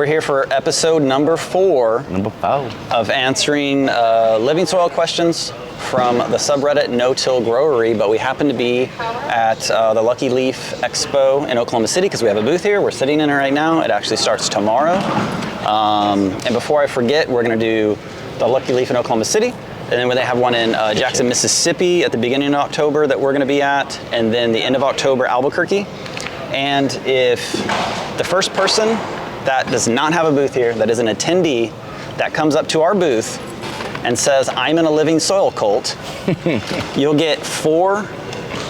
we're here for episode number 4 of answering living soil questions from the subreddit No-Till Growery, but we happen to be at the Lucky Leaf Expo in Oklahoma City because we have a booth here. We're sitting in it right now. It actually starts tomorrow. And before I forget, we're going to do the Lucky Leaf in Oklahoma City, and then they have one in Jackson, Mississippi at the beginning of October that we're going to be at, and then the end of October, Albuquerque. And if the first person that does not have a booth here, that is an attendee, that comes up to our booth and says, I'm in a living soil cult, you'll get 4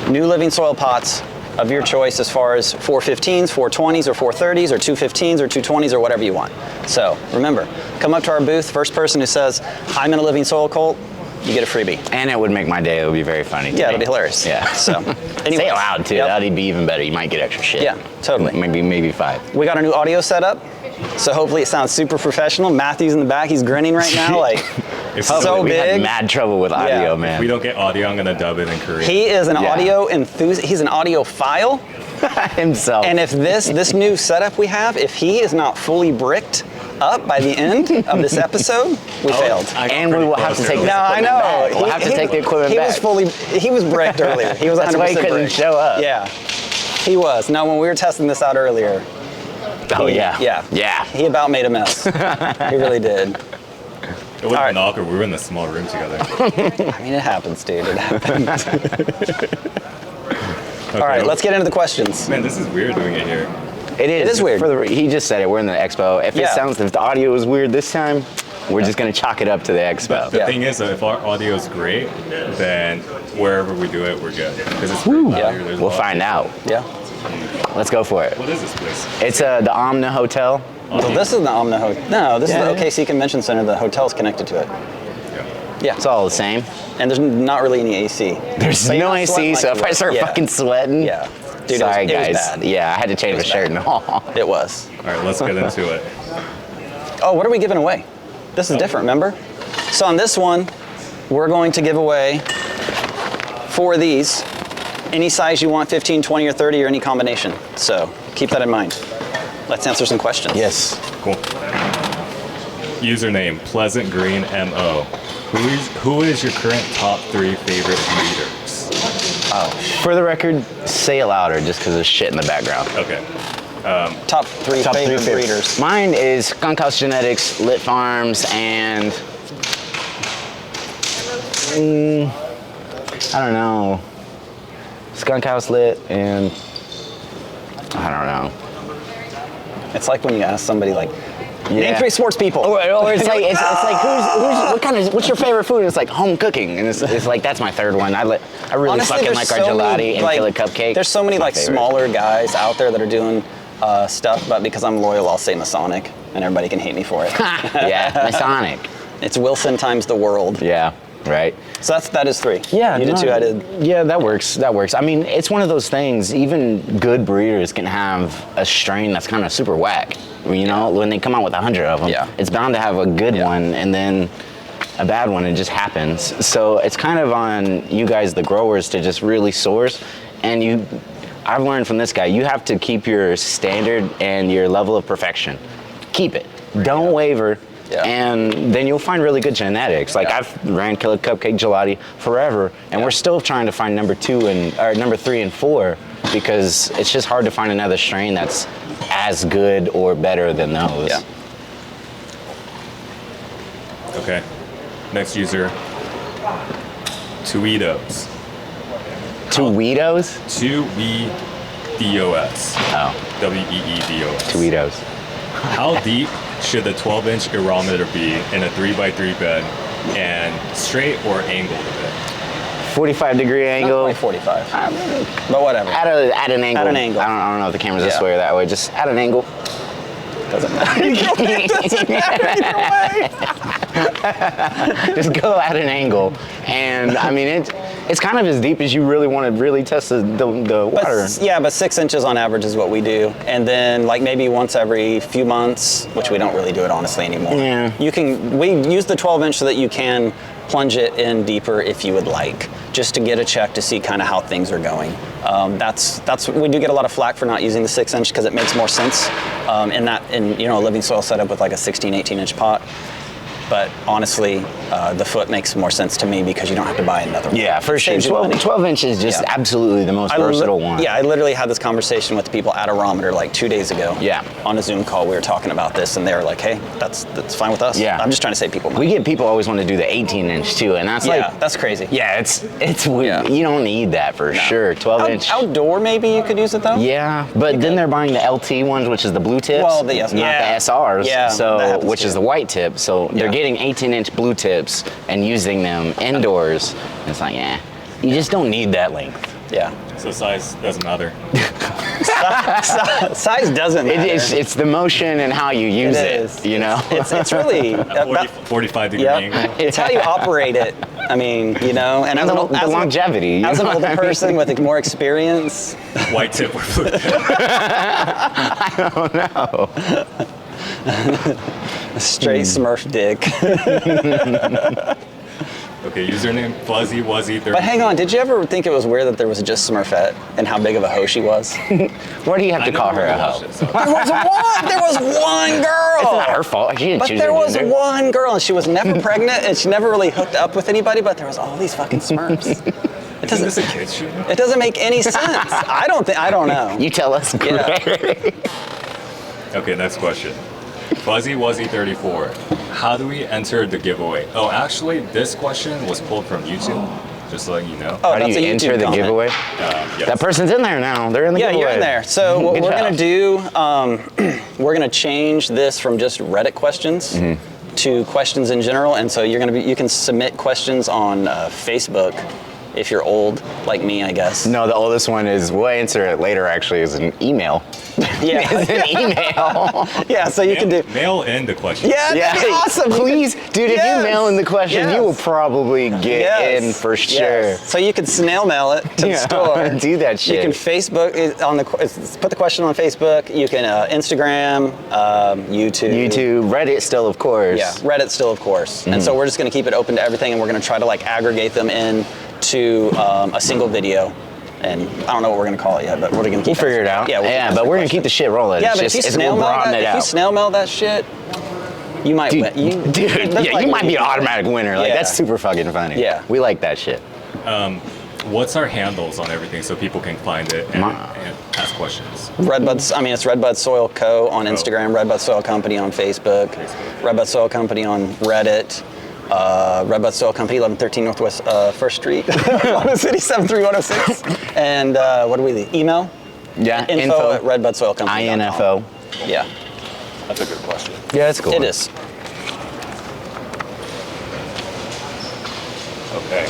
new living soil pots of your choice as far as 415s, 420s, or 430s, or 215s, or 220s, or whatever you want. So remember, come up to our booth, first person who says, I'm in a living soil cult, you get a freebie. And it would make my day. It would be very funny. Yeah, it'll be hilarious. Yeah. So, anyways, say it loud too. Yep. That'd be even better. You might get extra shit. Yeah, totally. Maybe 5. We got our new audio setup, so hopefully it sounds super professional. Matthew's in the back. He's grinning right now, like so we big. Had mad trouble with audio, man. If we don't get audio, I'm gonna dub it in Korean. He is an audio enthusiast. He's an audiophile himself. And if this new setup we have, if he is not fully bricked up by the end of this episode, we failed. And we will have to take the equipment back. We'll have to take the equipment back. He was bricked earlier. He was 100% That's why he couldn't bricked. show up. Yeah, he was. Now, when we were testing this out earlier, yeah. he about made a mess. He really did. It would have been awkward. We were in the small room together. I mean, it happens, dude. It happens. All right, let's get into the questions. Man, this is weird doing it here. It is weird. He just said it. We're in the expo. If the audio is weird this time, we're just gonna chalk it up to the expo. The thing is, if our audio is great, then wherever we do it, we're good. Because it's pretty loud here. We'll find out. Yeah. Let's go for it. What is this place? It's the Omna Hotel. So this is the Omna Hotel. No, this is the OKC Convention Center. The hotel's connected to it. Yeah. It's all the same. And there's not really any AC. There's no AC, so if I start fucking sweating. Yeah. Dude, sorry, it guys. was bad. Yeah, I had to change my shirt and all. It was. All right, let's get into it. Oh, what are we giving away? This is different, remember? So on this one, we're going to give away 4 of these. Any size you want, 15, 20, or 30, or any combination. So keep that in mind. Let's answer some questions. Yes. Cool. Username, Pleasant Green MO. Who is your current top 3 favorite breeders? Oh. For the record, say it louder just because there's shit in the background. Okay. Top three favorite breeders. Mine is Skunk House Genetics, Lit Farms, and I don't know. Skunk House Lit and I don't know. It's like when you ask somebody like, name 3 sports people. Or it's like what's your favorite food? And it's like home cooking, and it's like that's my 3rd one. I really Honestly, fucking like our gelati and killer cupcake. There's so many like smaller guys out there that are doing stuff, but because I'm loyal, I'll say Masonic, and everybody can hate me for it. Yeah, Masonic. It's Wilson times the world. Yeah, right. So that is 3. Yeah, you did 2. I did. Yeah, that works. I mean, it's one of those things. Even good breeders can have a strain that's kind of super whack. You know, when they come out with 100 of them, it's bound to have a good one and then a bad one. It just happens. So it's kind of on you guys, the growers, to just really source. And I've learned from this guy, you have to keep your standard and your level of perfection. Keep it. Don't waver. Yeah. And then you'll find really good genetics. Like I've ran Killer Cupcake Gelati forever, and we're still trying to find number 3 and 4 because it's just hard to find another strain that's as good or better than those. Yeah. Okay. Next user, Tweedos. Tweedos? Tweedos. Oh. Weeedos. Tweedos. How deep should the 12-inch aerometer be in a 3x3 bed, and straight or angled a bit? 45-degree angle. Not quite 45. But whatever. At an angle. At an angle. I don't know if the camera's this way or that way. Just at an angle. Doesn't matter. It doesn't matter either way. Just go at an angle, and I mean it's kind of as deep as you really want to really test the water. But 6 inches on average is what we do, and then like maybe once every few months, which we don't really do it honestly anymore. Yeah. We use the 12-inch so that you can plunge it in deeper if you would like, just to get a check to see kind of how things are going. We do get a lot of flack for not using the 6-inch because it makes more sense in a living soil setup with like a 16, 18-inch pot. But honestly, the foot makes more sense to me because you don't have to buy another one. Yeah, for sure. 12 inch is just absolutely the most versatile one. Yeah, I literally had this conversation with people at Aerometer like 2 days ago. Yeah. On a Zoom call, we were talking about this, and they were like, "Hey, that's fine with us." Yeah. I'm just trying to save people money. We get people always want to do the 18-inch too, and that's that's crazy. Yeah, it's weird. You don't need that for sure. 12-inch. Outdoor, maybe you could use it though. Yeah, but then they're buying the LT ones, which is the blue tips, not the SRs. Yeah, so which is the white tip. So they're getting 18-inch blue tips and using them indoors. It's like, you just don't need that length. Yeah. So size doesn't matter. Size doesn't matter. It's the motion and how you use it. You know. It's really 45-degree angle. It's how you operate it. I mean, and as the longevity. As an older person with more experience. White tip or blue tip? I don't know. Straight Smurf dick. Okay, username Fuzzy Wuzzy 30. But hang on, did you ever think it was weird that there was just Smurfette and how big of a hoe she was? Why do you have to call her a hoe? There was one girl. It's not her fault. She didn't choose there her was gender. one girl, and she was never pregnant, and she never really hooked up with anybody. But there was all these fucking Smurfs. Isn't this a kid's show? It doesn't make any sense. I don't know. You tell us. Yeah. Okay, next question. Fuzzy Wuzzy 34. How do we enter the giveaway? Oh, actually, this question was pulled from YouTube. Just letting you know. Oh, How do you enter the giveaway? Yes. That person's in there now. They're in the giveaway. Yeah, you're in there. So what we're gonna do, we're gonna change this from just Reddit questions to questions in general, and so you can submit questions on Facebook. If you're old, like me, I guess. No, the oldest one is, we'll answer it later actually, is an email. Yeah. It's an email. Yeah, so you can do. Mail in the question. Yeah, that'd be awesome. Please, dude, if you mail in the question, you will probably get in for sure. Yes. So you can snail mail it to the store. Do that shit. You can Facebook it on put the question on Facebook. You can Instagram, YouTube. Reddit still, of course. Yeah, Reddit still, of course. And so we're just going to keep it open to everything, and we're going to try to aggregate them in to a single video. And I don't know what we're going to call it yet, but we're going to keep We'll figure it out. Yeah, but we're going to keep the shit rolling. Yeah, but if you snail mail that shit, you might win. You might be an automatic winner. That's super fucking funny. Yeah. We like that shit. What's our handles on everything so people can find it and ask questions? It's Redbud Soil Co. on Instagram, Redbud Soil Company on Facebook, Redbud Soil Company on Reddit. Redbud Soil Company, 1113 Northwest 1st Street, Mono City 73106. And what do we leave? Email? Yeah, info at Redbud Soil Company. INFO. Yeah. That's a good question. Yeah, that's cool. It is. Okay.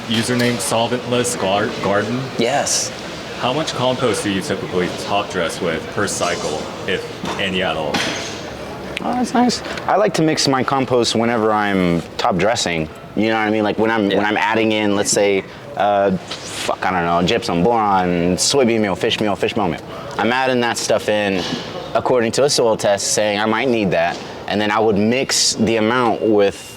Username Solventless Garden. Yes. How much compost do you typically top dress with per cycle, if any at all? Oh, that's nice. I like to mix my compost whenever I'm top dressing. You know what I mean? Like when I'm adding in, let's say, gypsum, boron, soybean meal, fish meal. I'm adding that stuff in according to a soil test, saying I might need that, and then I would mix the amount with,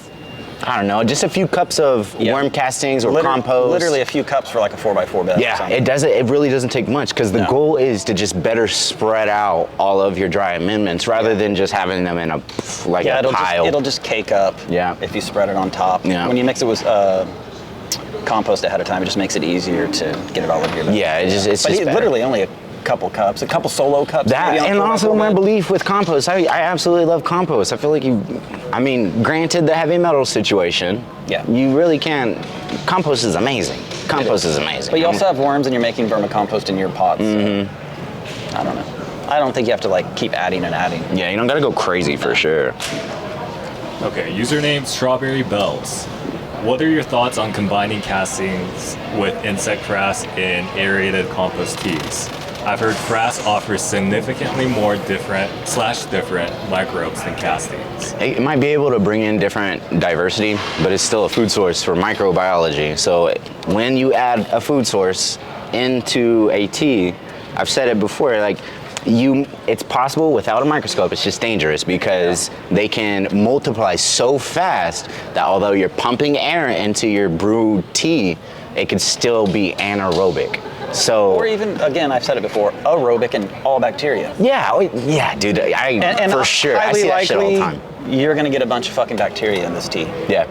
just a few cups of worm castings or compost. Literally a few cups for like a 4x4 bed. Yeah, it really doesn't take much because the goal is to just better spread out all of your dry amendments rather than just having them in a pile. It'll just cake up if you spread it on top. Yeah. When you mix it with compost ahead of time, it just makes it easier to get it all over your bed. Yeah, it's just better. Literally only a couple cups, a couple solo cups. And also my belief with compost, I absolutely love compost. I feel like granted the heavy metal situation, you really can. Compost is amazing. But you also have worms and you're making vermicompost in your pots. So I don't know. I don't think you have to keep adding and adding. Yeah, you don't gotta go crazy for sure. Okay, username Strawberry Bells. What are your thoughts on combining castings with insect frass in aerated compost teas? I've heard frass offers significantly more different microbes than castings. It might be able to bring in different diversity, but it's still a food source for microbiology. So when you add a food source into a tea, I've said it before, It's possible without a microscope. It's just dangerous because they can multiply so fast that although you're pumping air into your brewed tea, it could still be anaerobic. So, or even, again, I've said it before, aerobic and all bacteria. Yeah, dude. And for sure, I see that shit all the time. You're gonna get a bunch of fucking bacteria in this tea. Yeah.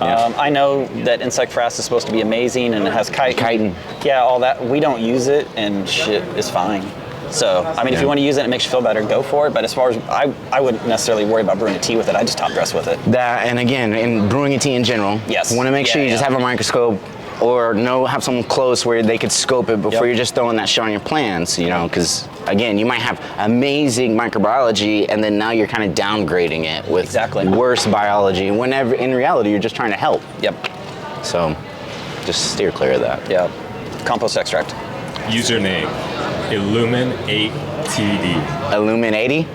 I know that insect frass is supposed to be amazing and it has chitin. Yeah, all that. We don't use it and shit is fine. So, I mean, if you want to use it and it makes you feel better, go for it. But as far as, I wouldn't necessarily worry about brewing a tea with it. I just top dress with it. That, and again, in brewing a tea in general, yes. You want to make sure you just have a microscope or have someone close where they could scope it before you're just throwing that shit on your plants, you know, because again, you might have amazing microbiology and then now you're kind of downgrading it with worse biology, whenever in reality you're just trying to help. Yep. So just steer clear of that. Yeah. Compost extract. Username, Illumin8TD. Illumin80?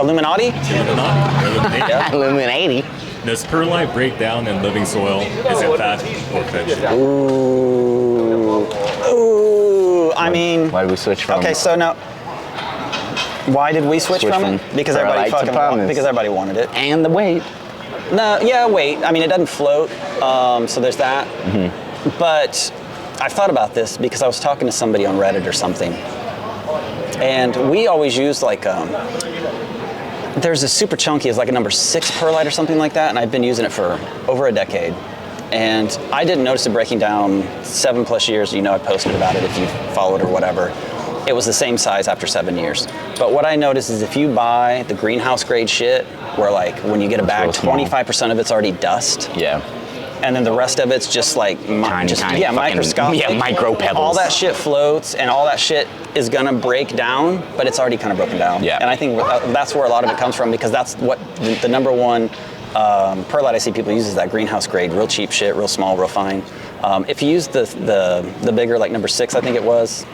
Illuminati? Illumin80. Does perlite break down in living soil? Is it fat or fish? Ooh. I mean. Why did we switch from? Okay, so now. Why did we switch from it? Because everybody wanted it. And the weight. No, yeah, weight. I mean, it doesn't float, so there's that. Mm-hmm. But I've thought about this because I was talking to somebody on Reddit or something, and we always use like. There's a super chunky, it's like a number 6 perlite or something like that, and I've been using it for over a decade. And I didn't notice it breaking down 7+ years. You know, I posted about it if you followed or whatever. It was the same size after 7 years. But what I noticed is if you buy the greenhouse grade shit, where like when you get a bag, 25% of it's already dust. Yeah. And then the rest of it's just like tiny microscopic. Yeah, micro pebbles. All that shit floats, and all that shit is gonna break down, but it's already kind of broken down. Yeah. And I think that's where a lot of it comes from, because that's what the number one perlite I see people use is that greenhouse grade, real cheap shit, real small, real fine. If you use the bigger, like number 6, I think it was,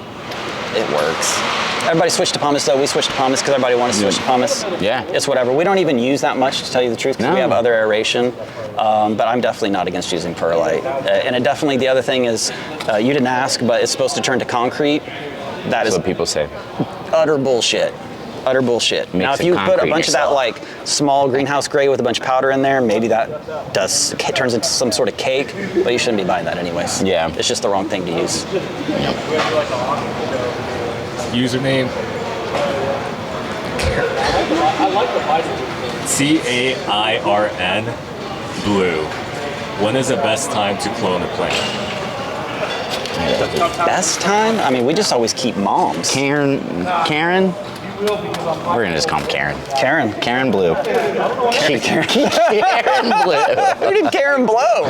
it works. Everybody switched to pumice though. We switched to pumice because everybody wanted to switch to pumice. Yeah. It's whatever. We don't even use that much, to tell you the truth, because we have other aeration. But I'm definitely not against using perlite. And it definitely, the other thing is, you didn't ask, but it's supposed to turn to concrete. That's what people say. Utter bullshit. Utter bullshit. Now, if you put a bunch of that like small greenhouse gray with a bunch of powder in there, maybe that turns into some sort of cake, but you shouldn't be buying that anyways. Yeah. It's just the wrong thing to use. Username, CAIRN Blue. When is the best time to clone a plant? Best time? I mean, we just always keep moms. Karen? We're gonna just call him Karen. Karen Blue. Karen Blue. Who did Karen blow?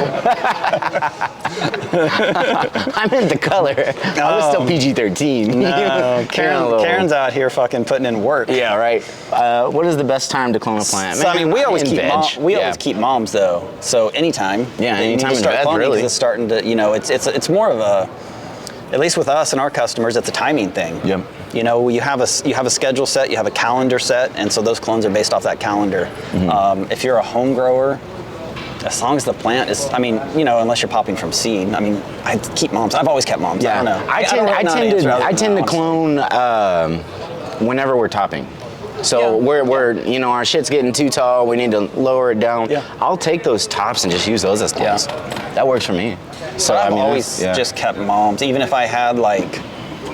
I meant the color. I was still PG-13. No, Karen's out here fucking putting in work. Yeah, right. What is the best time to clone a plant? So, I mean, we always keep moms though. So anytime. Yeah, anytime in veg, really. It's starting to, it's more of a, at least with us and our customers, it's a timing thing. Yep. You know, you have a schedule set, you have a calendar set, and so those clones are based off that calendar. Mm-hmm. If you're a home grower, as long as the plant is, I mean, unless you're popping from seed. I mean, I keep moms. I've always kept moms. Yeah. I don't know. I tend to clone whenever we're topping. So we're our shit's getting too tall. We need to lower it down. Yeah. I'll take those tops and just use those as clones. Yeah. That works for me. So I've always just kept moms, even if I had like.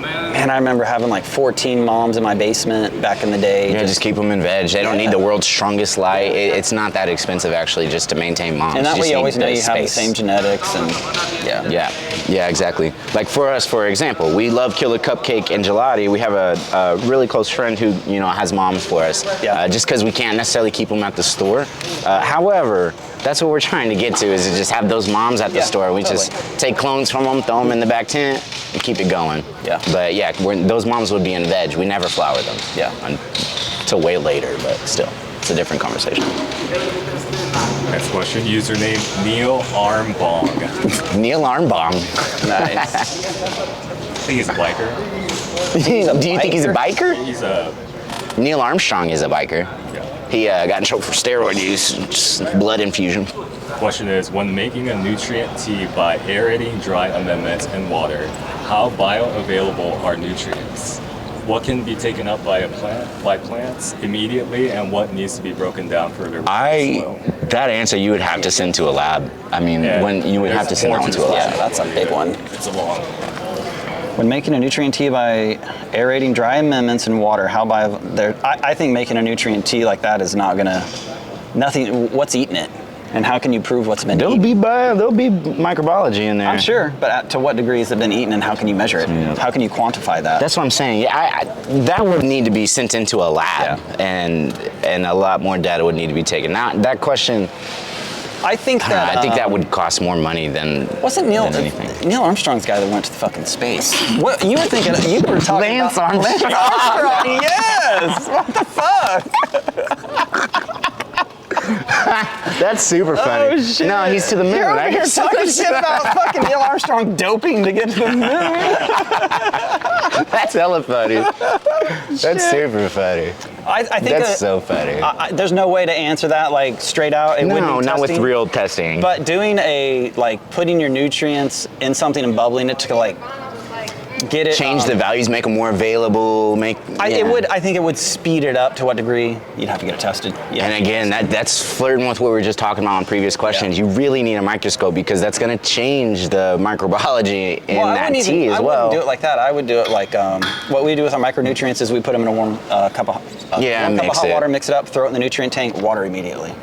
Man, I remember having like 14 moms in my basement back in the day. Yeah, just keep them in veg. They don't need the world's strongest light. It's not that expensive actually just to maintain moms. And that way you always know you space. have the same genetics and Yeah, exactly. Like for us, for example, we love Killer Cupcake and Gelati. We have a really close friend who, has moms for us. Yeah. Just because we can't necessarily keep them at the store. However, that's what we're trying to get to, is to just have those moms at the store. We just take clones from them, throw them in the back tent, and keep it going. Yeah. But yeah, those moms would be in veg. We never flower them. Yeah. Until way later, but still, it's a different conversation. Next question, username Neil Armbong. Neil Armbong. Nice. I think he's a biker. Do you think he's a biker? He's a... Neil Armstrong is a biker. Yeah. He got in trouble for steroid use, just blood infusion. Question is, when making a nutrient tea by aerating dry amendments in water, how bioavailable are nutrients? What can be taken up by plants immediately, and what needs to be broken down further? That answer you would have to send to a lab. I mean, when you would have to send it to a lab. Yeah, that's a big one. It's a long. When making a nutrient tea by aerating dry amendments in water, I think making a nutrient tea like that is not gonna, what's eating it? And how can you prove what's been eaten? There'll be microbiology in there. I'm sure, but to what degree has it been eaten, and how can you measure it? Yeah. How can you quantify that? That's what I'm saying. Yeah, that would need to be sent into a lab, and a lot more data would need to be taken. Now, that question, I think that would cost more money than wasn't Neil anything. Neil Armstrong's the guy that went to the fucking space. What you were thinking? You were talking Lance about Armstrong. Lance Armstrong. Yes. What the fuck? That's super funny. Oh, shit. No, he's to the moon. You're over here talking shit about fucking Neil Armstrong doping to get to the moon. That's hella funny. That's super funny. I think that's so funny. There's no way to answer that like straight out. It wouldn't be not with testing. real testing. But doing putting your nutrients in something and bubbling it to like get it change the values, make them more available. I think it would speed it up. To what degree? You'd have to get it tested. Yeah. And again, that's flirting with what we were just talking about in previous questions. You really need a microscope because that's going to change the microbiology in that tea as well. I wouldn't do it like that. I would do it like what we do with our micronutrients is we put them in a warm cup of hot water, mix it up, throw it in the nutrient tank, water immediately.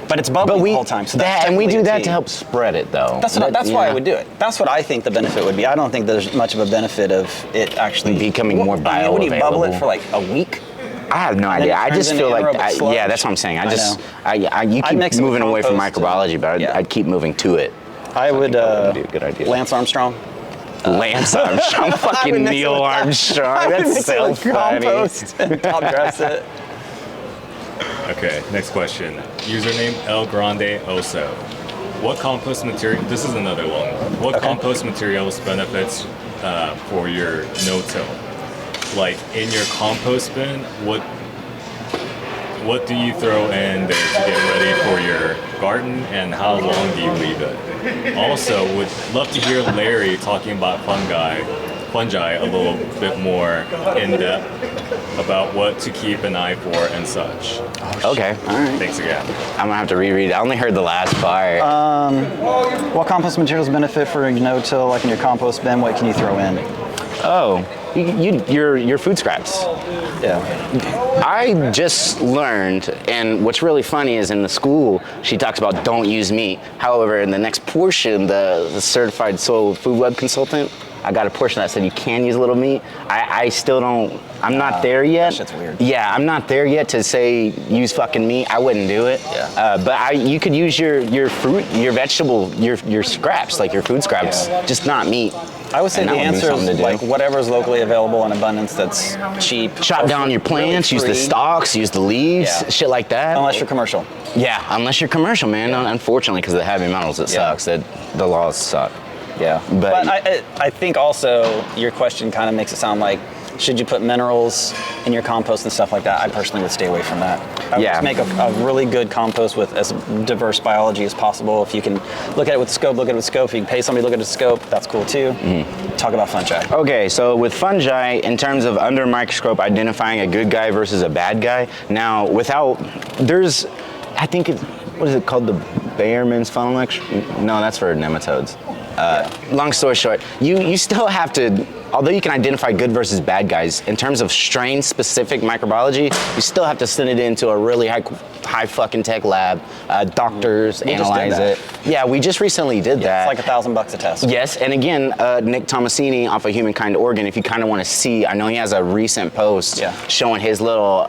But it's bubbling the whole time. So we do that to help spread it, though. That's why I would do it. That's what I think the benefit would be. I don't think there's much of a benefit of it actually becoming more bioavailable. Would you bubble it for like a week? I have no idea. I just feel like, that's what I'm saying. You keep moving away from microbiology, but I'd keep moving to it. I would be a good idea. Lance Armstrong. Lance Armstrong, fucking Neil Armstrong. That's so funny. Compost and top dress it. Okay, next question. Username El Grande Oso. What compost material? This is another long one. What compost materials benefits for your no-till? Like in your compost bin, what do you throw in there to get ready for your garden, and how long do you leave it? Also, would love to hear Larry talking about fungi a little bit more in depth about what to keep an eye for and such. Okay, all right. Thanks again. I'm gonna have to reread. I only heard the last part. What compost materials benefit for no-till, like in your compost bin? What can you throw in? Oh, your food scraps. Yeah. I just learned, and what's really funny is in the school, she talks about don't use meat. However, in the next portion, the certified soil food web consultant, I got a portion that said you can use a little meat. I still don't, I'm not there yet. That shit's weird. Yeah, I'm not there yet to say use fucking meat. I wouldn't do it. Yeah. But you could use your fruit, your vegetable, your scraps, like your food scraps, just not meat. I would say the answer is like whatever's locally available in abundance that's cheap. Chop down your plants, use the stalks, use the leaves, shit like that. Unless you're commercial. Yeah, unless you're commercial, man. Yeah. Unfortunately, because of the heavy metals, it sucks. That the laws suck. Yeah, but I think also your question kind of makes it sound like, should you put minerals in your compost and stuff like that? I personally would stay away from that. I would just make a really good compost with as diverse biology as possible. If you can look at it with the scope, look at it with scope. If you can pay somebody to look at the scope, that's cool too. Talk about fungi. Okay, so with fungi, in terms of under microscope identifying a good guy versus a bad guy, now I think what is it called, the Bayerman's funnel extract? No, that's for nematodes. Long story short, you still have to, although you can identify good versus bad guys, in terms of strain-specific microbiology, you still have to send it into a really high fucking tech lab. Doctors analyze it. Yeah, we just recently did that. It's like $1,000 a test. Yes, and again, Nick Tomasini off of Humankind Organ, if you kind of want to see, I know he has a recent post showing his little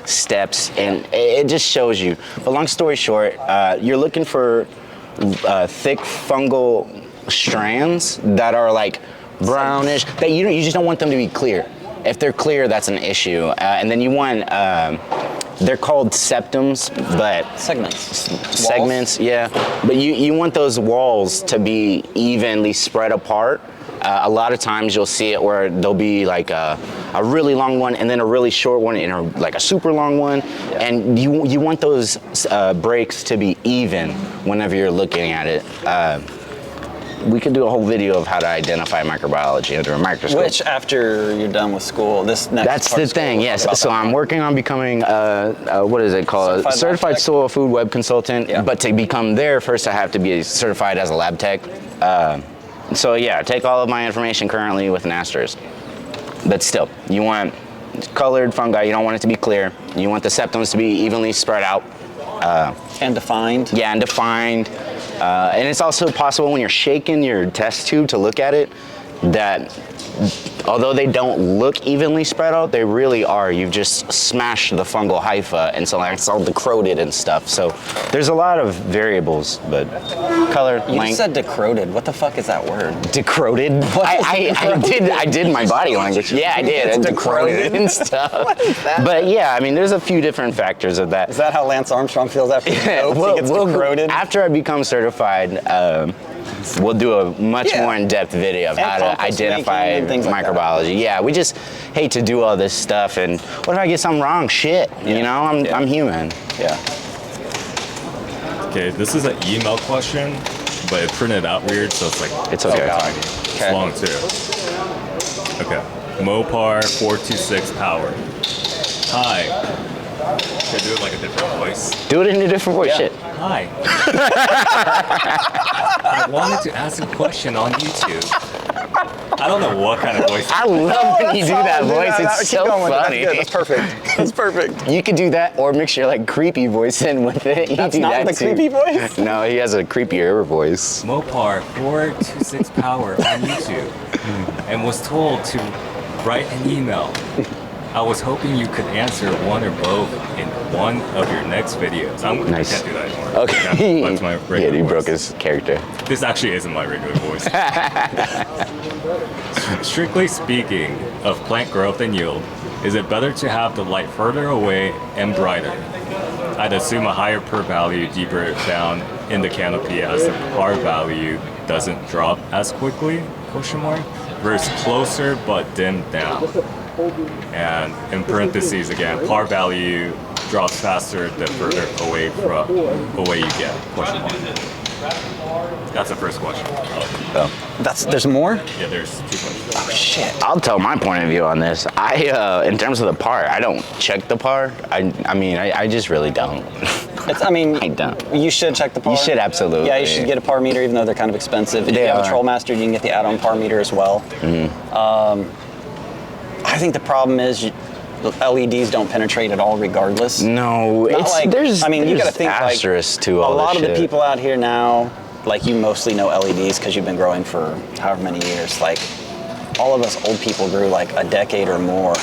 steps, and it just shows you. But long story short, you're looking for thick fungal strands that are like brownish, that you just don't want them to be clear. If they're clear, that's an issue. And then you want, they're called septums, but segments, yeah. But you want those walls to be evenly spread apart. A lot of times you'll see it where there'll be like a really long one and then a really short one and like a super long one. And you want those breaks to be even whenever you're looking at it. we could do a whole video of how to identify microbiology under a microscope. Which, after you're done with school, this next That's part the of school, thing, we'll yes. talk about So that I'm more. working on becoming, what is it called? Certified lab tech? Soil Food Web Consultant. Yeah. But to become there, first I have to be certified as a lab tech. So yeah, take all of my information currently with an asterisk. But still, you want colored fungi, you don't want it to be clear. You want the septums to be evenly spread out. And defined. Yeah, and defined. And it's also possible when you're shaking your test tube to look at it, that although they don't look evenly spread out, they really are. You've just smashed the fungal hypha, and so like, it's all decroded and stuff. So there's a lot of variables, but color, You length. just said decroded. What the fuck is that word? Decroded? I did my body language. Yeah, I did. It's Decroded decroded? and stuff. What is that? But yeah, I mean, there's a few different factors of that. Is that how Lance Armstrong feels after he Yeah, smokes? He gets decroded? after I become certified, we'll do a much more in-depth video of And how to compost identify making and things like that. microbiology. Yeah, we just hate to do all this stuff, and what if I get something wrong? Shit, you know, I'm human. Yeah. Okay, this is an email question, but it printed out weird, so it's like It's okay. so tiny. Okay. It's long too. Okay. Mopar 426 power. Hi. Should I do it like a different voice? Do it in a different voice. Yeah. Shit. Hi. I wanted to ask a question on YouTube. I don't know what kind of voice. I love when you do that voice. It's so funny. That's perfect. That's perfect. You could do that, or mix your like creepy voice in with it. You That's do not that the too. creepy voice? No, he has a creepier voice. Mopar 426 power on YouTube, and was told to write an email. I was hoping you could answer one or both in one of your next videos. Nice. I can't do that anymore. Okay. That's my Yeah, regular he voice. broke his character. This actually isn't my regular voice. Strictly speaking of plant growth and yield, is it better to have the light further away and brighter? I'd assume a higher per value deeper down in the canopy as the par value doesn't drop as quickly, question mark, versus closer but dimmed down. And in parentheses again, par value drops faster the further away you get, question mark. That's the first question. There's more? Yeah, there's 2 questions. Oh shit. I'll tell my point of view on this. In terms of the par, I don't check the par. I just really don't. I don't. You should check the par. You should absolutely. Yeah, you should get a par meter, even though they're kind of expensive. If They you have are. a Troll Master, you can get the add-on par meter as well. I think the problem is LEDs don't penetrate at all, regardless. No, Not it's like, there's. I mean, you there's got to think like asterisks to a all lot this of the shit. people out here now, like you mostly know LEDs because you've been growing for however many years. Like all of us old people grew like a decade or more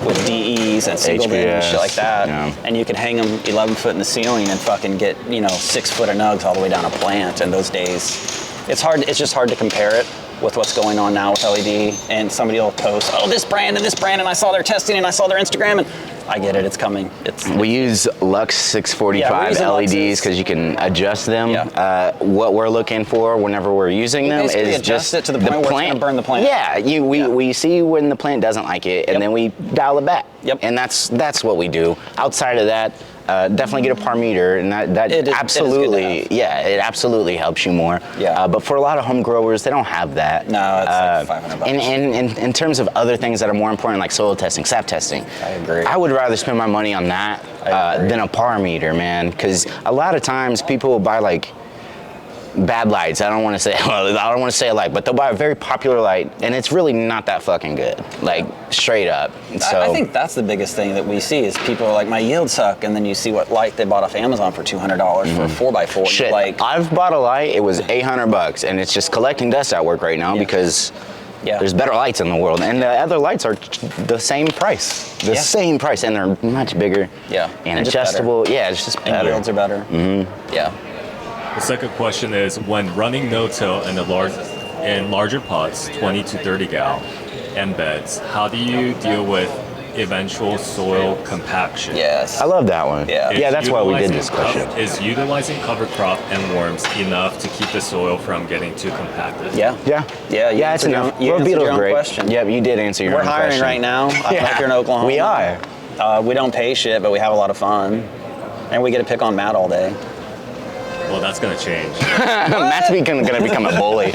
with DEs and single bin and shit like that. yeah. And you can hang them 11 foot in the ceiling and fucking get 6 foot of nugs all the way down a plant. And those days, it's hard. It's just hard to compare it with what's going on now with LED. And somebody will post, oh, this brand, and I saw their testing and I saw their Instagram, and I get it. It's coming. We use Lux 645 Yeah, we're using LEDs Luxes. because you can adjust them. Yeah. What we're looking for whenever we're using You them basically is adjust just it to the point where it's gonna burn the plant. Yeah, we see when the plant doesn't like it, and Yep. then we dial it back. Yep. And that's what we do. Outside of that, definitely get a par meter, and that It is absolutely, good to it absolutely helps you more. Yeah. But for a lot of home growers, they don't have that. No, it's like $500. And in terms of other things that are more important, like soil testing, sap testing, I agree. I would rather spend my money on that I agree. than a par meter, man. Because a lot of times people will buy like bad lights. I don't want to say a light, but they'll buy a very popular light, and it's really not that fucking good. Like straight up. So I think that's the biggest thing that we see is people are like, my yields suck, and then you see what light they bought off Amazon for $200 for a 4x4. shit. Like, I've bought a light. It was $800, and it's just collecting dust at work right now because. yeah. There's better lights in the world, and the other lights are the same price. The Yeah. same price, and they're much bigger. Yeah, And and just adjustable. Yeah, it's just and better. yields are better. Mm-hmm. Yeah. The second question is, when running no-till in larger pots, 20 to 30 gal, and beds, how do you deal with eventual soil compaction? Yes. I love that one. Yeah. Yeah, that's why we did this utilizing question. Is utilizing cover crop and worms enough to keep the soil from getting too compacted? Yeah. Yeah. Yeah, you Yeah, it's answered your enough. own- you World answered beetle's your own great. question. Yep, you did answer your We're own hiring question. right now. I Yeah. like here in Oklahoma. We are. We don't pay shit, but we have a lot of fun. And we get to pick on Matt all day. Well, that's going to change. Matt's gonna become a bully.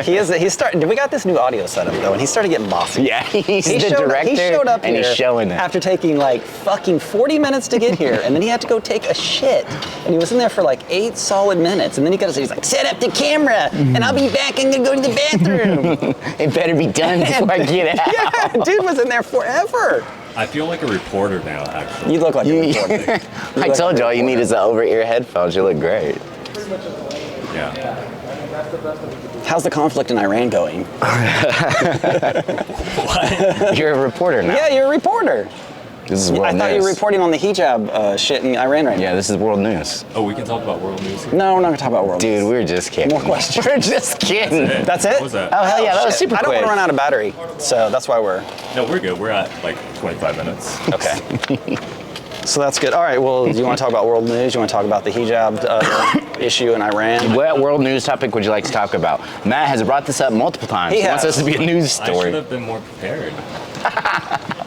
He's starting. We got this new audio setup though, and he started getting bossy. Yeah, he's the director, he showed up and here he's showing it. after taking like fucking 40 minutes to get here, and then he had to go take a shit, and he was in there for like 8 solid minutes, and then he's like, set up the camera, and I'll be back. I'm gonna go to the bathroom. It better be done before I get out. Yeah, dude was in there forever. I feel like a reporter now, actually. You look like a reporter. I told you all you need is the over-ear headphones. You look great. Yeah. How's the conflict in Iran going? You're a reporter now. Yeah, you're a reporter. This is world I news. thought you were reporting on the hijab shit in Iran right now. Yeah, this is world news. Oh, we can talk about world news here? No, we're not gonna talk about world Dude, news. we're just kidding. More questions. We're just kidding. That's it? What was that? Oh, hell yeah, that was Shit. super I don't quick. want to run out of battery, so that's why we're No, we're good. We're at like 25 minutes. okay. So that's good. All right. Well, do you want to talk about world news? You want to talk about the hijab issue in Iran? What world news topic would you like to talk about? Matt has brought this up multiple times. He He wants has. us to be a news I should story. have been more prepared.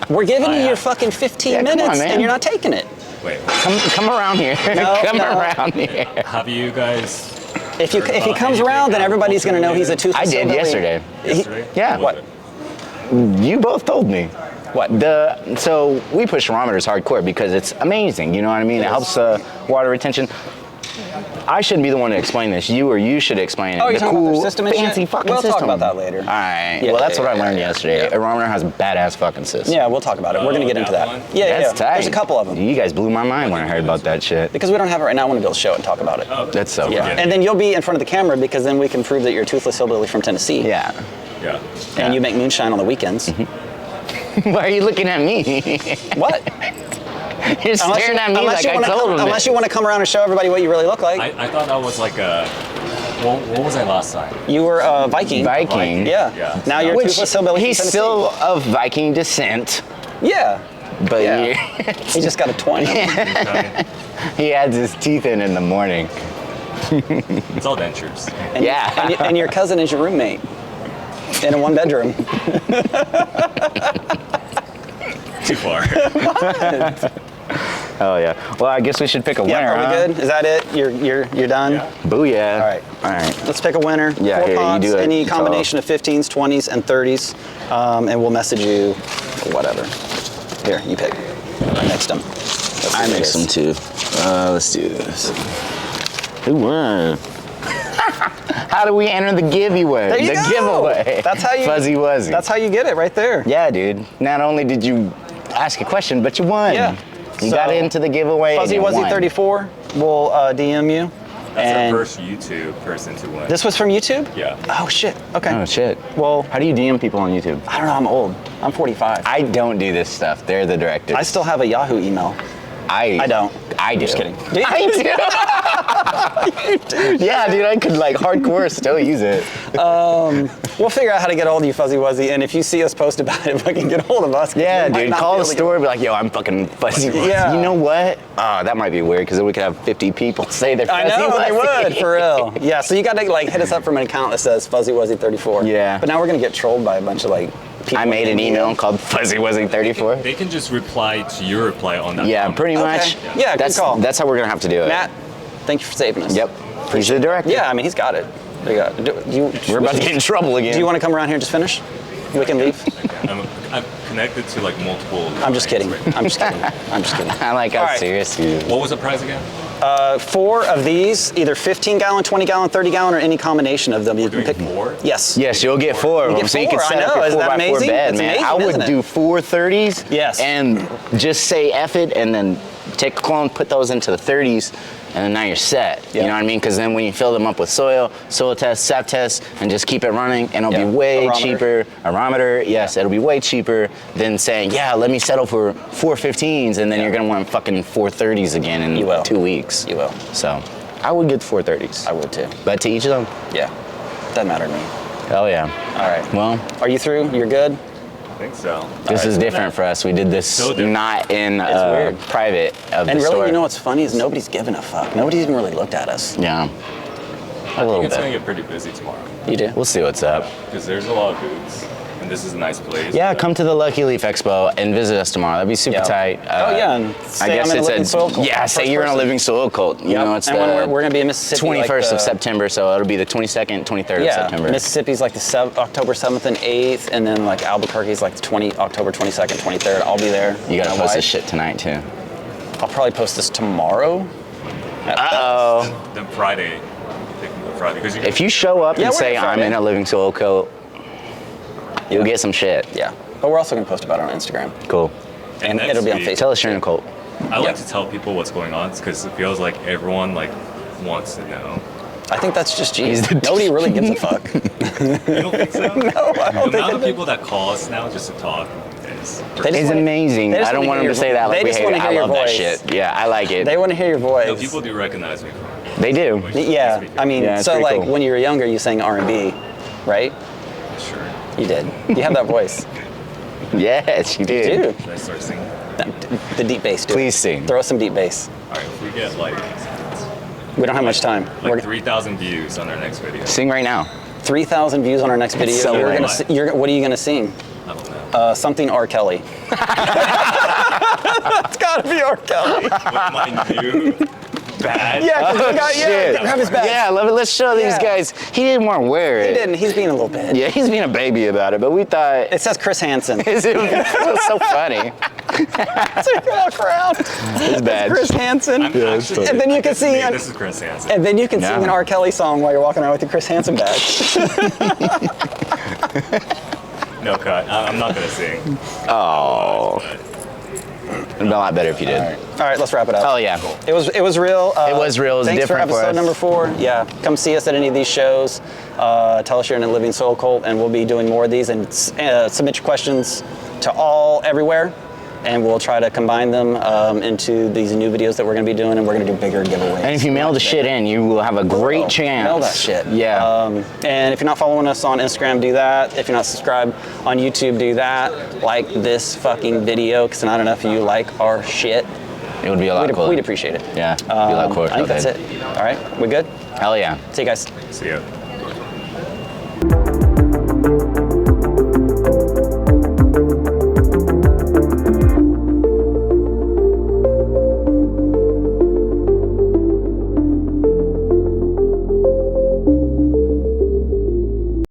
We're giving you your fucking 15 Yeah, come on, minutes, man. and you're not taking it. Wait, Come around here. No, Come no. around here. have you guys? If he about comes anything around, then everybody's gonna know he's a culture toothless I did hillbilly. yesterday. Yesterday? Yeah. What? You both told me. What? So we push thermometers hardcore because it's amazing. You know what I mean? It helps water retention. I shouldn't be the one to explain this. You should explain it. Oh, you're the talking about cool, their system and fancy shit? fucking We'll system. talk about that later. All right. Yeah, well, that's yeah, what I yeah, learned yeah. yesterday. A thermometer has a badass fucking system. Yeah, we'll talk about it. We're gonna get into that that. one? Yeah, That's tight. There's a couple of them. You guys blew my mind when I heard about that shit. Because we don't have it right now, I want to be able to show it and talk about it. Oh, That's so Yeah, fun. and then you'll be in front of the camera because then we can prove that you're a toothless hillbilly from Tennessee. Yeah. Yeah. And you make moonshine on the weekends. Why are you looking at me? What? You're staring at me like I told him. Unless you want to come around and show everybody what you really look like. I thought that was like a. What was I last time? You were a Viking. Viking. Yeah. Yeah. Now you're a Which toothless hillbilly he's from Tennessee. still of Viking descent, Yeah. but Yeah. He just got a 20. he adds his teeth in the morning. It's all dentures. And Yeah. and your cousin is your roommate in a one bedroom. Too far. Oh yeah. Well, I guess we should pick a winner. Yeah, are we huh? good? Is that it? You're done? Yeah. Booyah. All right. All right. Let's pick a winner. Yeah, 4 here, you pots, do it. any It's combination of 15s, 20s, and 30s, and we'll message you whatever. Here, you pick. Next them. I mixed them too. Let's do this. Who won? How do we enter the giveaway? There you the go. giveaway. That's how you. Fuzzy Wuzzy. That's how you get it right there. Yeah, dude. Not only did you ask a question, but you won. Yeah. You So, got into the giveaway. Fuzzy and you Wuzzy won. 34 will DM you. That's and our first YouTube person to win. This was from YouTube? Yeah. Oh shit. Okay. Oh shit. Well, How do you DM people on YouTube? I don't know. I'm old. I'm 45. I don't do this stuff. They're the directors. I still have a Yahoo email. I don't. I do. Just kidding. Do you? I do. Yeah, dude, I could like hardcore still use it. We'll figure out how to get hold of you, Fuzzy Wuzzy, and if you see us post about it, fucking get hold of us. 'cause Yeah, we might dude, not call be the able to get- store, be like, yo, I'm fucking Fuzzy Wuzzy. Yeah. You know what? Oh, that might be weird because then we could have 50 people say they're I Fuzzy know, they Wuzzy. would, for real. Yeah, so you gotta like hit us up from an account that says Fuzzy Wuzzy 34. Yeah. But now we're gonna get trolled by a bunch of like people. I made an email called Fuzzy Wuzzy 34. They can just reply to your reply on that. Yeah, comment. pretty Okay. much. Yeah, good that's, call. That's how we're gonna have to do it. Matt, thank you for saving us. Yep. He's the director. Yeah, I mean, he's got it. There you go. We're about to get in trouble again. Do you want to come around here and just finish? We can leave. I'm connected to like multiple. I'm just kidding. lines right I'm just kidding. I'm just kidding. I like how All right. serious you. now. What was the prize again? 4 of these, either 15 gallon, 20 gallon, 30 gallon, or any combination of them. You can Doing pick 4? Yes. Yes, you'll get 4 of You them, get so you can 4, set I up know. your Isn't that 4x4 amazing? bed, It's man. amazing, I would isn't it? do 4 30s. Yes. And just say F it, and then take a clone, put those into the 30s, and then now you're set. Yeah. You know what I mean? Because then when you fill them up with soil test, sap test, and just keep it running, and it'll Yeah. be way Aerometer. cheaper. Aerometer, yes, it'll be way cheaper than saying, yeah, let me settle for 4 15s, and then Yeah. you're gonna want fucking 4 30s again in You will. 2 weeks. You will. So I would get 4 30s. I would too. But to each of them, Yeah. Doesn't matter to me. hell yeah. All right. Well, Are you through? You're good? I think so. this is different for us. We did this So different. not in weird. private of And the really, store. you know what's funny is nobody's giving a fuck. Nobody's even really looked at us. Yeah. A I little think it's bit. gonna get pretty busy tomorrow You do? We'll see what's up. because there's a lot of booths. And and this is a nice place. Yeah, come to the Lucky Leaf Expo and visit us tomorrow. That'd be super tight. And I guess I'm in a living it's soil cult. yeah. Say you're in a living soil cult. You know, it's and the we're gonna be in Mississippi. 21st of September, so it'll be the 22nd, 23rd of September. Mississippi's like the October 7th and 8th, and then like Albuquerque's like the October 22nd, 23rd. I'll be there. You gotta post this shit tonight too. I'll probably post this tomorrow. Then Friday. Because if you show up and say I'm in a living soil cult, you'll get some shit. Yeah, but we're also gonna post about it on Instagram. Cool. And it'll be on Facebook. Tell us you're in a cult. I like to tell people what's going on because it feels like everyone like wants to know. I think that's just Jesus. Nobody really gives a fuck. You don't think so? No, I don't The amount of people that call us now just to talk is amazing. I don't want them to say that like we hate it. I love that shit. Yeah, I like it. They want to hear your voice. No, people do recognize me. They do. Yeah, I mean, so like when you were younger, you sang R&B, right? Sure. You did. You have that voice. Yes, you did. Dude. Should I start singing? The deep bass, dude. Please sing. Throw us some deep bass. All right, if we get like We don't have much time. like 3,000 views on our next video. Sing right now. 3,000 views on our next video. So what are you gonna sing? I don't know. Something R. Kelly. It's gotta be R. Kelly. With my new badge. Grab his badge. Yeah, let's show these guys. He didn't want to wear it. He didn't. He's being a little bit. Yeah, he's being a baby about it, but we thought It says Chris Hansen. it was so funny. So you walk around. His badge. Chris Hansen. Actually, And then you can sing. This is Chris Hansen. And then you can sing an R. Kelly song while you're walking around with your Chris Hansen badge. No cut. I'm not gonna sing. Oh. It'd be a lot better if you did. All right, let's wrap it up. Oh yeah. It was real. It was real. It was thanks different for for episode us. number 4. Yeah, come see us at any of these shows. Tell us you're in a living soul cult, and we'll be doing more of these. And submit your questions to everywhere, and we'll try to combine them into these new videos that we're going to be doing, and we're going to do bigger giveaways. And if you mail the shit in, you will have a great chance. Mail that shit. Yeah. And if you're not following us on Instagram, do that. If you're not subscribed on YouTube, do that. Like this fucking video, because not enough of you like our shit. It would be a lot cooler. We'd appreciate it. Yeah. It'd be a lot cooler. I think that's it. All right, we good? Hell yeah. See you guys. See ya.